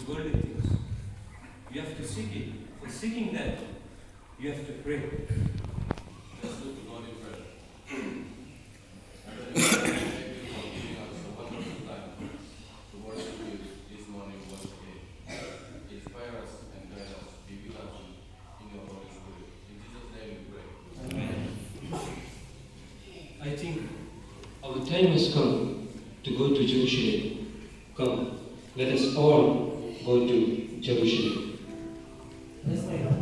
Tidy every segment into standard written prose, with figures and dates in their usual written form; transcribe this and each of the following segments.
worldly things. You have to seek it. For seeking that, you have to pray. Let's look to God in prayer. Thank you for giving us a wonderful time to worship you this morning once again. Inspire us and guide us. Be with us in your Holy Spirit. In Jesus' name we pray. Amen. I think our time has come to go to Jerusalem. Come, let us all go to Jerusalem. let's pray now.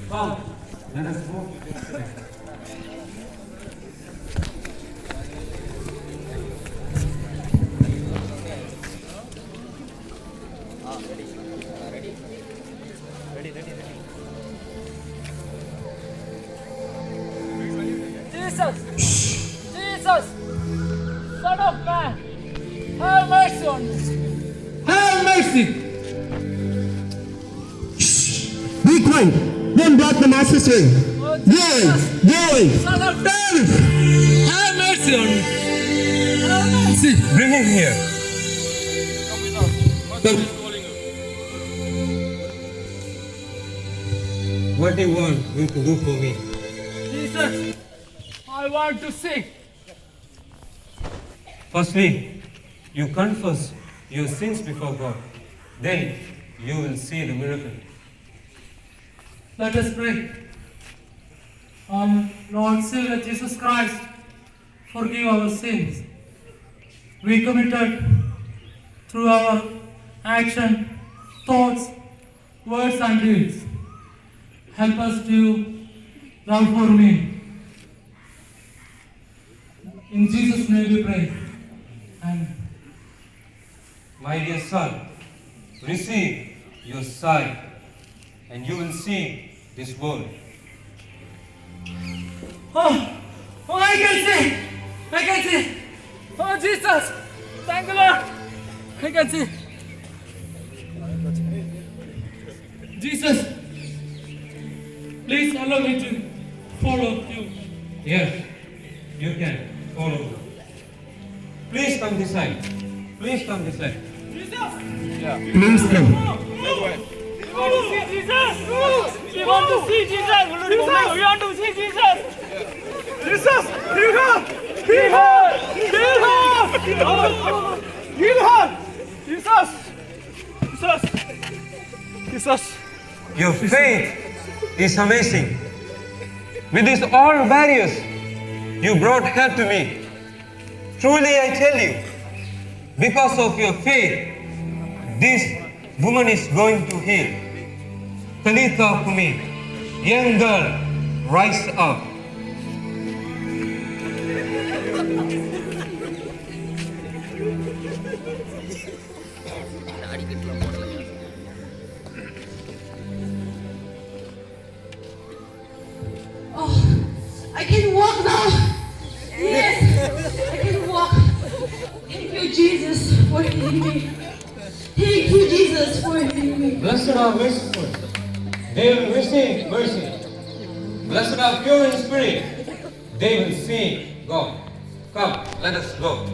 Come, let us move. Jesus! Jesus! Son of Man! Have mercy on me! Have mercy! Be quiet! Don't block the master's way! Going! Son of Man! Have mercy on me! Have mercy! Bring him here! What do you want him to do for me? Jesus! I want to see! Firstly, you confess your sins before God. Then you will see the miracle. Let us pray. Lord Savior Jesus Christ, forgive our sins. We committed through our action, thoughts, words and deeds. Help us to love for me. In Jesus' name we pray. Amen. My dear son, receive your sight and you will see this world. Oh, I can see! I can see! Oh, Jesus! Thank you, Lord! I can see! Jesus, please allow me to follow you. Yes, you can follow. Please come this side. Please come this side. Jesus! Please come. We want to see Jesus! We want to see Jesus! We want to see Jesus! Jesus! Heal her! Heal her! Heal her! Heal her! Jesus! Jesus! Jesus! Your faith is amazing. With these all barriers, you brought help to me. Truly I tell you, because of your faith, this woman is going to heal. Talitha Kumi, young girl, rise up. Oh, I can walk now. Yes, I can walk. Thank you, Jesus, for healing me. Thank you, Jesus, for healing me. Blessed are merciful, they will receive mercy. Blessed are pure in spirit, they will see Go. Come, let us go.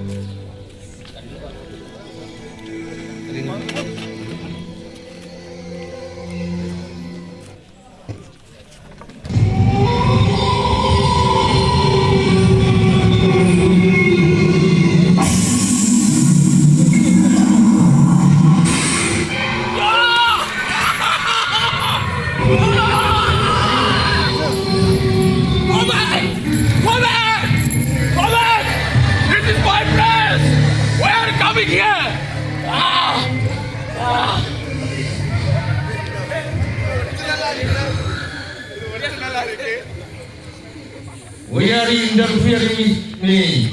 We are interfering with me.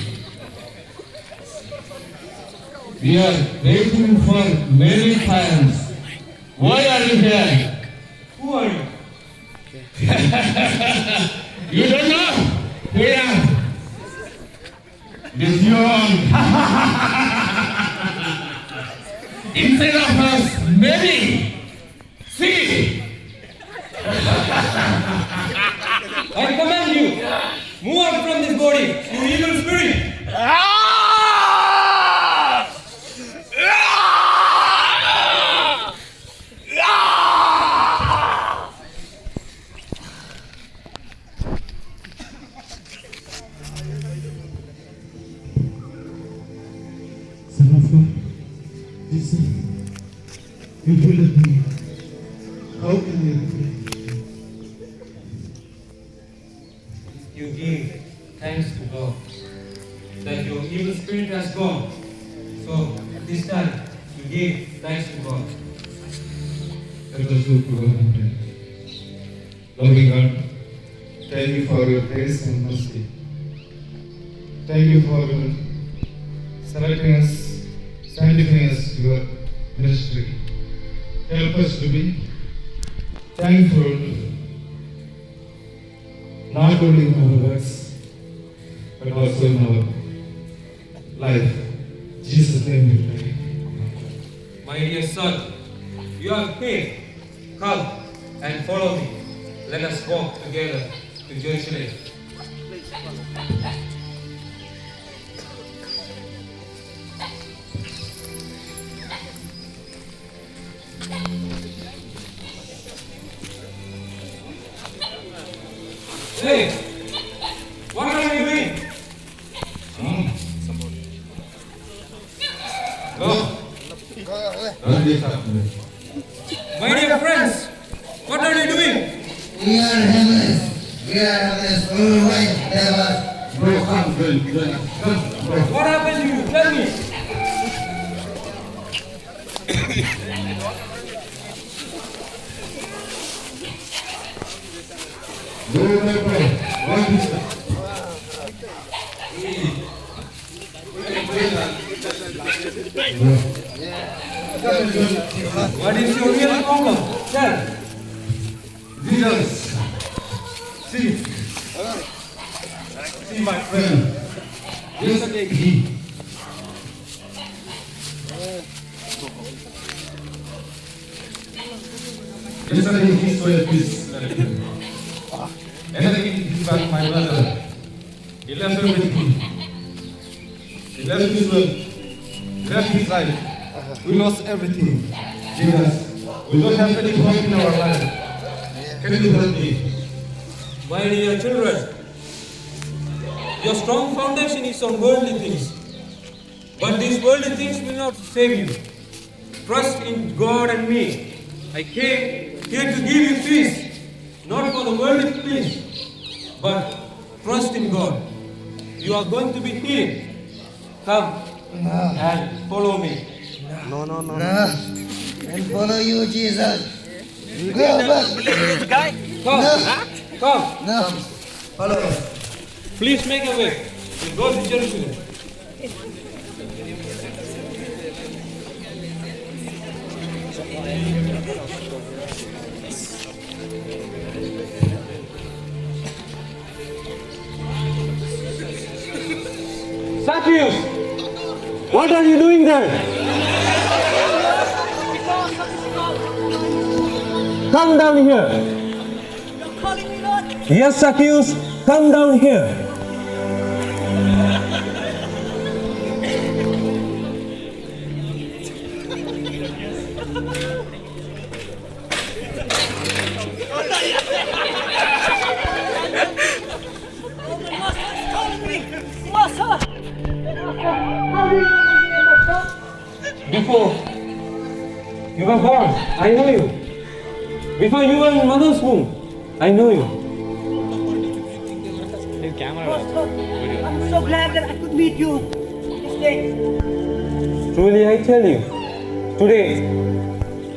We are waiting for many times. Why are you here? Who are you? You don't know? Here. This young. Instead of us, many. See. I command you, move out from this body, you evil spirit. Son of God, Jesus, you will let me. How can you pray? You give thanks to God that your evil spirit has gone. So at this time, you give thanks to God. Let us look to God and pray. Loving God, thank you for your grace and mercy. Thank you for selecting us, sanctifying us to your ministry. Help us to be thankful, not only in our words, but also in our life. In Jesus' name we pray. My dear son, you are here. Come and follow me. Let us walk together to Jerusalem. Hey, what are you doing? My dear friends, what are you doing? We are headless. We are headless. All right, devil. What happened to you? Tell me. What is your real problem? Tell. Jesus, see my friend. Yesterday he saw peace. And he back my brother. He left everything. He left his work. He left his life. We lost everything. Jesus, we don't have any hope in our life. Can you help me? My dear children, your strong foundation is on worldly things. But these worldly things will not save you. Trust in God and me. I came here to give you peace, not for the worldly things, but trust in God. You are going to be healed. Come and follow me. No. And follow you, Jesus. Go back. Come. No. Follow us. Please make a way. We go to Jerusalem. Zacchaeus, what are you doing there? Come down here. You're calling me, Lord? Yes, Zacchaeus, come down here. Before you were born, I know you. Before you were in mother's womb, I know you. I'm so glad that I could meet you this day. Truly I tell you, today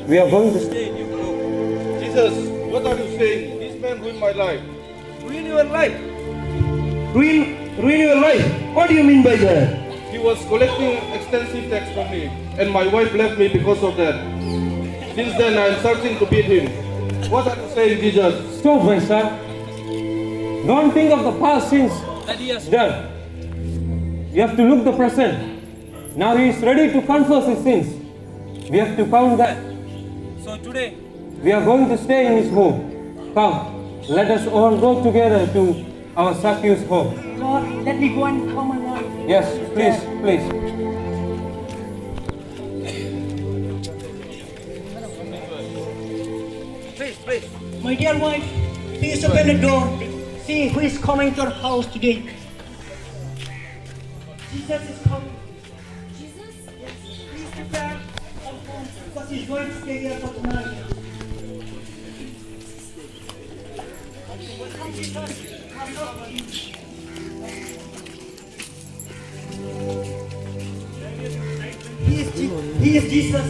we are going to stay in your grove. Jesus, what are you saying? This man ruined my life. Ruin your life. Ruin your life. What do you mean by that? He was collecting extensive tax from me, and my wife left me because of that. Since then, I am searching to beat him. What are you saying, Jesus? Stop, my son. Don't think of the past sins that he has done. You have to look the present. Now he is ready to confess his sins. We have to count that. So today, we are going to stay in his home. Come, let us all go together to our Sakyu's home. Lord, let me go and call my wife. Yes, please, please. Please. My dear wife, please open the door. See who is coming to our house today. Jesus is coming. Jesus? Yes. Please prepare our home because he's going to stay here for tonight. Welcome, Jesus. He is Jesus.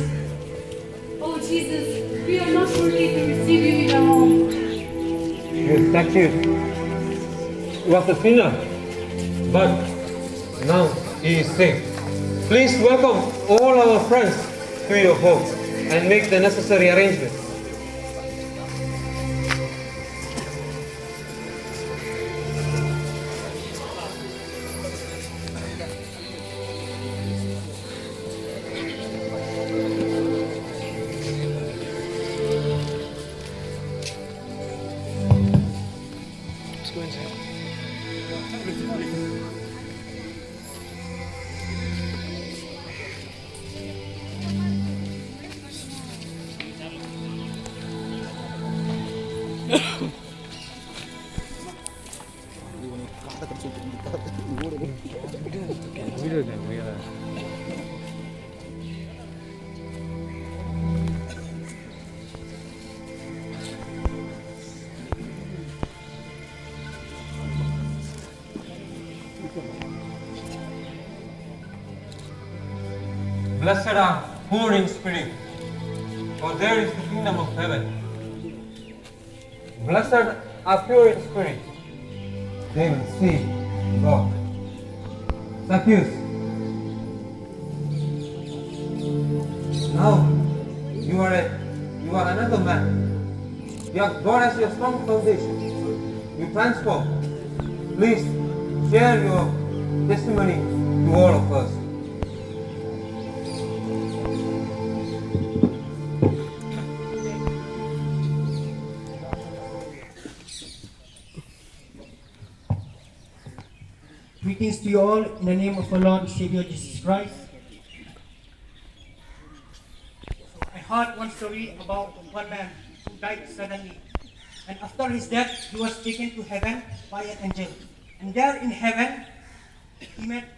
Oh Jesus, we are not worthy to receive you in our home. Yes, thank you. He was a sinner, but now he is saved. Please welcome all our friends to your home and make the necessary arrangements. Blessed are poor in spirit, for there is the kingdom of heaven. Blessed are pure in spirit, they will see God. Zacchaeus, now you are another man. God has your strong foundation. You transform. Please share your testimony to all of us. Greetings to you all in the name of our Lord and Savior Jesus Christ. I heard one story about one man who died suddenly. And after his death, he was taken to heaven by an angel. And there in heaven, he met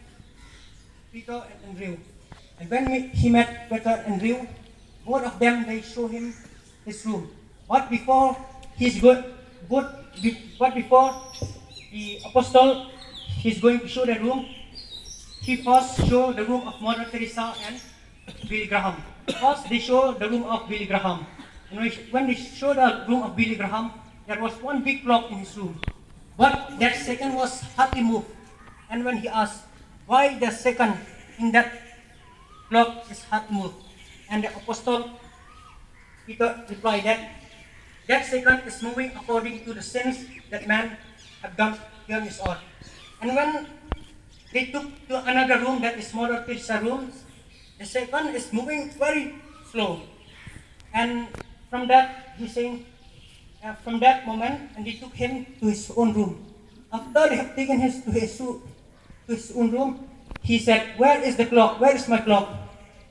Peter and Andrew. And when he met Peter and Andrew, both of them, they show him his room. But before the apostle he's going to show the room, he first showed the room of Mother Teresa and Billy Graham. First, they showed the room of Billy Graham. And when they showed the room of Billy Graham, there was one big clock in his room. But that second was hardly moved. And when he asked why the second in that clock is hardly moved, and the apostle Peter replied that that second is moving according to the sins that man have done here on this earth. And when they took to another room, that is Mother Teresa's room, the second is moving very slow. And from that, he's saying, from that moment, and they took him to his own room. After they have taken him to his own room, he said, "Where is the clock? Where is my clock?"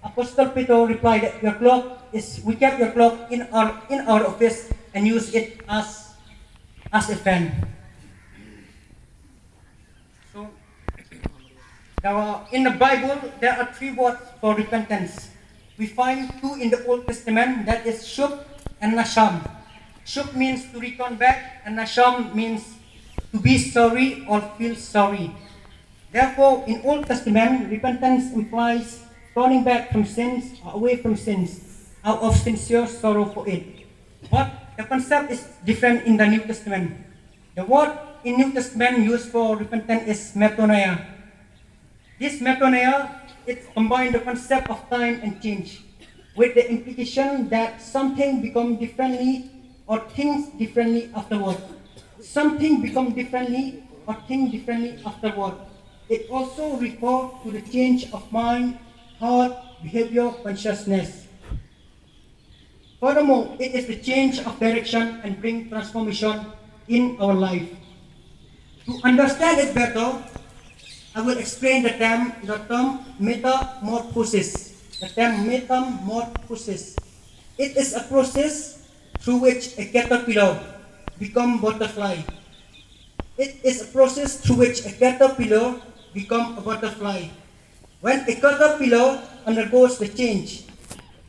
Apostle Peter replied that we kept your clock in our office and use it as a fan. So, in the Bible, there are 3 words for repentance. We find two in the Old Testament, that is Shub and Nasham. Shub means to return back, and Nasham means to be sorry or feel sorry. Therefore, in Old Testament, repentance implies turning back from sins or away from sins out of sincere sorrow for it. But the concept is different in the New Testament. The word in New Testament used for repentance is metanoia. This metanoia, it combines the concept of time and change with the implication that something becomes differently or thinks differently afterward. Something becomes differently or think differently afterward. It also refers to the change of mind, heart, behavior, consciousness. Furthermore, it is the change of direction and bring transformation in our life. To understand it better, I will explain the term metamorphosis. The term metamorphosis. It is a process through which a caterpillar becomes butterfly. It is a process through which a caterpillar becomes a butterfly. When a caterpillar undergoes the change,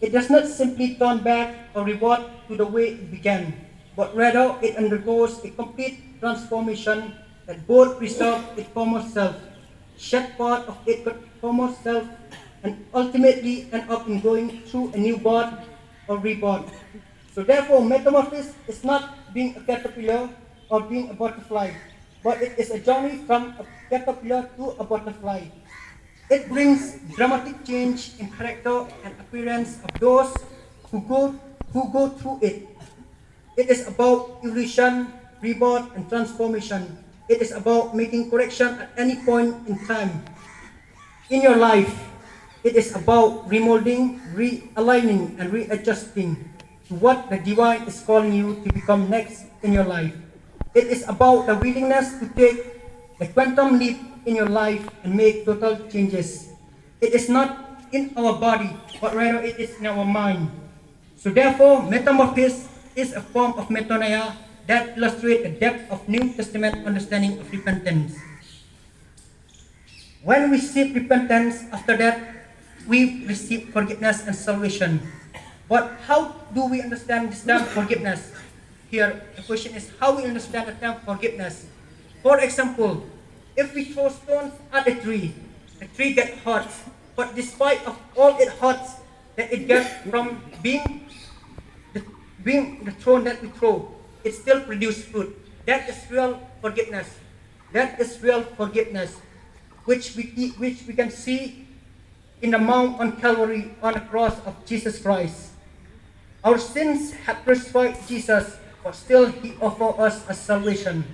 it does not simply turn back or revert to the way it began, but rather it undergoes a complete transformation that both preserves its former self, shed part of its former self, and ultimately end up in going through a new birth or rebirth. So therefore, metamorphosis is not being a caterpillar or being a butterfly, but it is a journey from a caterpillar to a butterfly. It brings dramatic change in character and appearance of those who go through it. It is about evolution, rebirth, and transformation. It is about making correction at any point in time in your life. It is about remolding, realigning, and readjusting to what the divine is calling you to become next in your life. It is about the willingness to take the quantum leap in your life and make total changes. It is not in our body, but rather it is in our mind. So therefore, metamorphosis is a form of metanoia that illustrates the depth of New Testament understanding of repentance. When we seek repentance, after that, we receive forgiveness and salvation. But how do we understand this term forgiveness? Here, the question is how we understand the term forgiveness. For example, if we throw stones at a tree, the tree gets hurt. But despite of all it hurts that it gets from being the thrown that we throw, it still produces fruit. That is real forgiveness. That is real forgiveness, which we can see in the Mount on Calvary on the cross of Jesus Christ. Our sins have crucified Jesus, but still He offers us a salvation.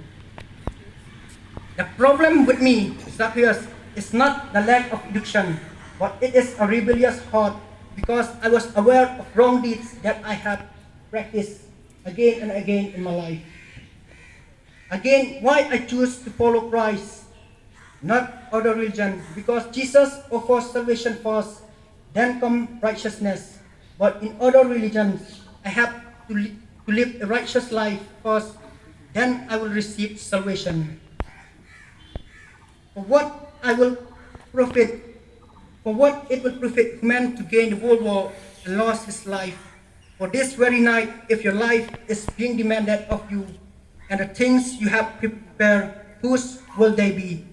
The problem with me, Zacchaeus, is not the lack of education, but it is a rebellious heart because I was aware of wrong deeds that I have practiced again and again in my life. Again, why I choose to follow Christ, not other religion, because Jesus offers salvation first, then come righteousness. But in other religions, I have to live a righteous life first, then I will receive salvation. For what it will profit man to gain the whole world and lose his life. For this very night, if your life is being demanded of you, and the things you have prepared, whose will they be?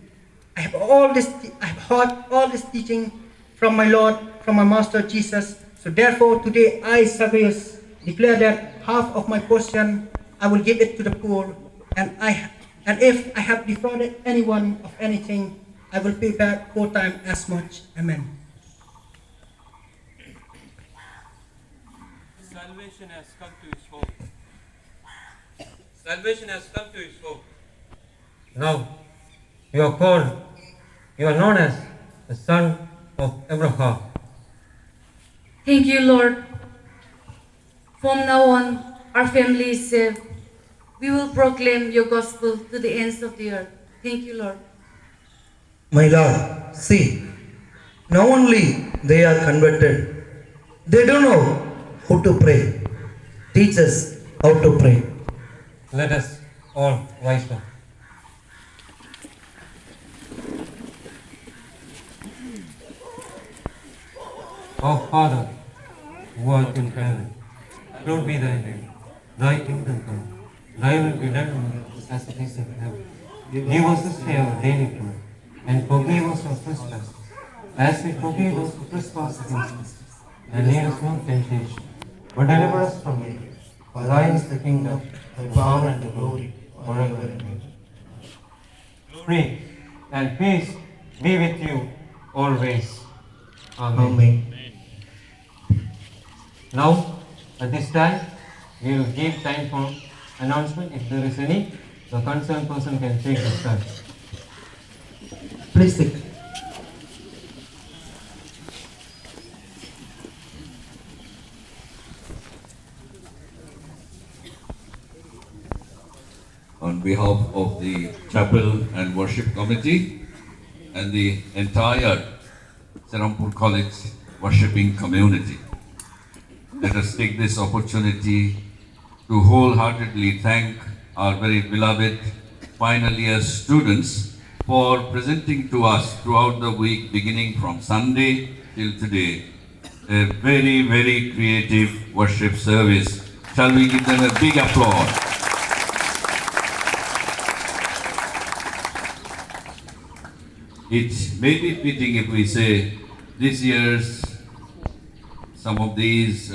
I have heard all this teaching from my Lord, from my Master Jesus. So therefore, today I, Zacchaeus, declare that half of my portion I will give it to the poor, and if I have defrauded anyone of anything, I will pay back 4 times as much. Amen. Salvation has come to his home. Salvation has come to his home. Now, you are called, you are known as the son of Abraham. Thank you, Lord. From now on, our family is saved. We will proclaim your gospel to the ends of the earth. Thank you, Lord. My Lord, see, now only they are converted. They don't know how to pray. Teach us how to pray. Let us all rise up. Oh Father, who art in heaven. Hallowed be thy name. Thy kingdom come. Thy will be done on earth as it is in heaven. Give us this day our daily bread, and forgive us our trespasses, as we forgive those who trespass against us. And lead us not into temptation, but deliver us from evil. For thine is the kingdom, the power, and the glory, forever and ever. Glory and peace be with you always. Amen. Amen. Now, at this time, we will give time for announcement. If there is any, the concerned person can take the stand. Please sit. On behalf of the Chapel and Worship Committee and the entire Serampur College worshipping community, let us take this opportunity to wholeheartedly thank our very beloved final year students for presenting to us throughout the week, beginning from Sunday till today, a very, very creative worship service. Shall we give them a big applause? It may be fitting if we say this year's some of these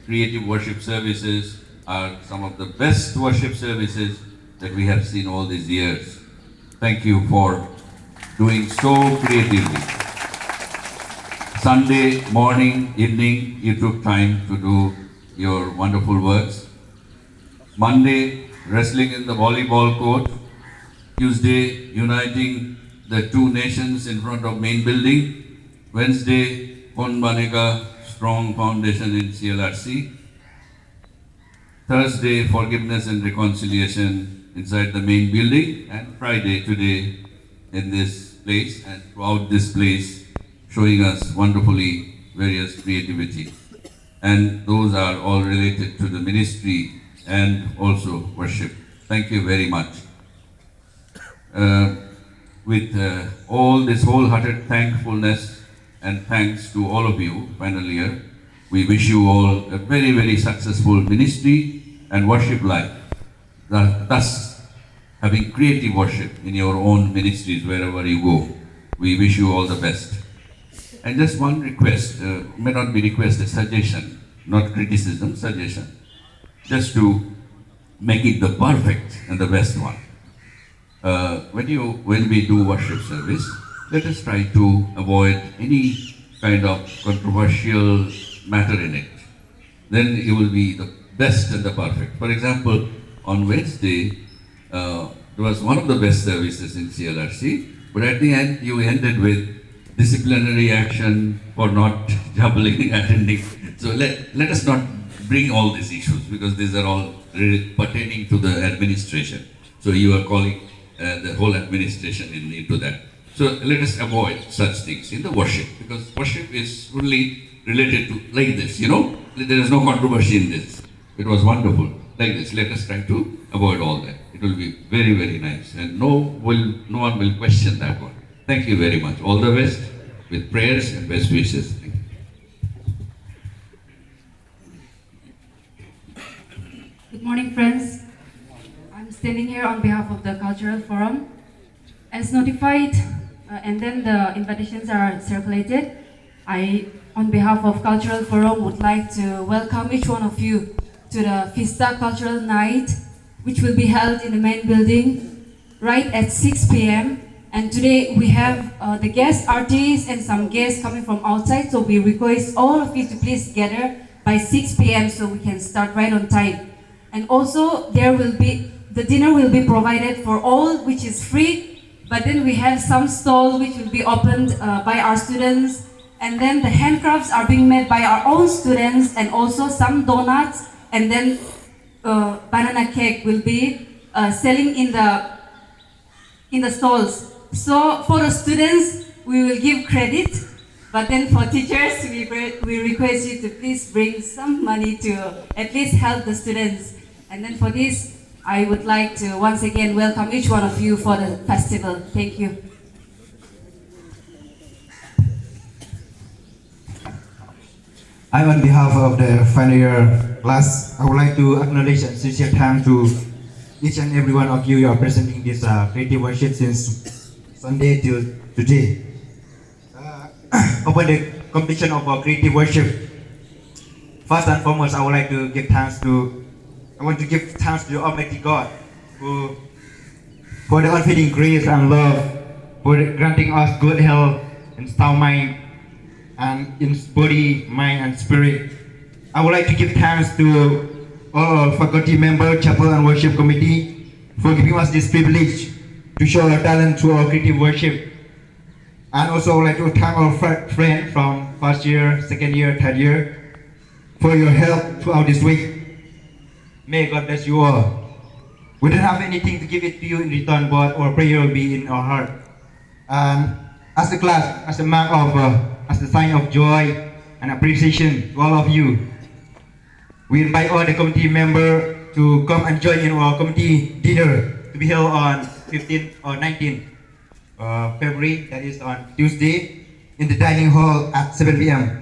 creative worship services are some of the best worship services that we have seen all these years. Thank you for doing so creatively. Sunday morning, evening, you took time to do your wonderful works. Monday, wrestling in the volleyball court. Tuesday, uniting the two nations in front of main building. Wednesday, Ponbanega Strong Foundation in CLRC. Thursday, forgiveness and reconciliation inside the main building. And Friday, today, in this place and throughout this place, showing us wonderfully various creativity. And those are all related to the ministry and also worship. Thank you very much. With all this wholehearted thankfulness and thanks to all of you, final year, we wish you all a very, very successful ministry and worship life. Thus, having creative worship in your own ministries wherever you go. We wish you all the best. And just one request, may not be request, a suggestion, not criticism, suggestion, just to make it the perfect and the best one. When we do worship service, let us try to avoid any kind of controversial matter in it. Then it will be the best and the perfect. For example, on Wednesday, there was one of the best services in CLRC, but at the end you ended with disciplinary action for not jubbling, attending. So let us not bring all these issues, because these are all really pertaining to the administration. So you are calling the whole administration into that. So let us avoid such things in the worship, because worship is really related to like this, you know. There is no controversy in this. It was wonderful. Like this, let us try to avoid all that. It will be very, very nice, and no one will question that one. Thank you very much. All the best, with prayers and best wishes. Thank you. Good morning, friends. I'm standing here on behalf of the Cultural Forum. As notified, and then the invitations are circulated, I, on behalf of Cultural Forum, would like to welcome each one of you to the Vista Cultural Night, which will be held in the main building right at 6 p.m. And today we have the guest artists and some guests coming from outside, so we request all of you to please gather by 6 p.m. so we can start right on time. And also the dinner will be provided for all, which is free, but then we have some stalls which will be opened by our students, and then the handcrafts are being made by our own students, and also some donuts, and then banana cake will be selling in the stalls. So for the students, we will give credit, but then for teachers, we request you to please bring some money to at least help the students. And then for this, I would like to once again welcome each one of you for the festival. Thank you. On behalf of the final year class, I would like to acknowledge and sincere thanks to each and every one of you who are presenting this creative worship since Sunday till today. Upon the completion of our creative worship, first and foremost, I would like to give thanks to the Almighty God for the unfading grace and love, for granting us good health and sound mind, and in body, mind, and spirit. I would like to give thanks to all our faculty members, chapel and worship committee for giving us this privilege to show our talent through our creative worship. And also I would like to thank our friends from first year, second year, third year for your help throughout this week. May God bless you all. We don't have anything to give it to you in return, but our prayer will be in our heart. And as a class, as a mark of, as a sign of joy and appreciation to all of you, we invite all the committee members to come and join in our committee dinner to be held on 15th or 19th February, that is on Tuesday, in the dining hall at 7 p.m.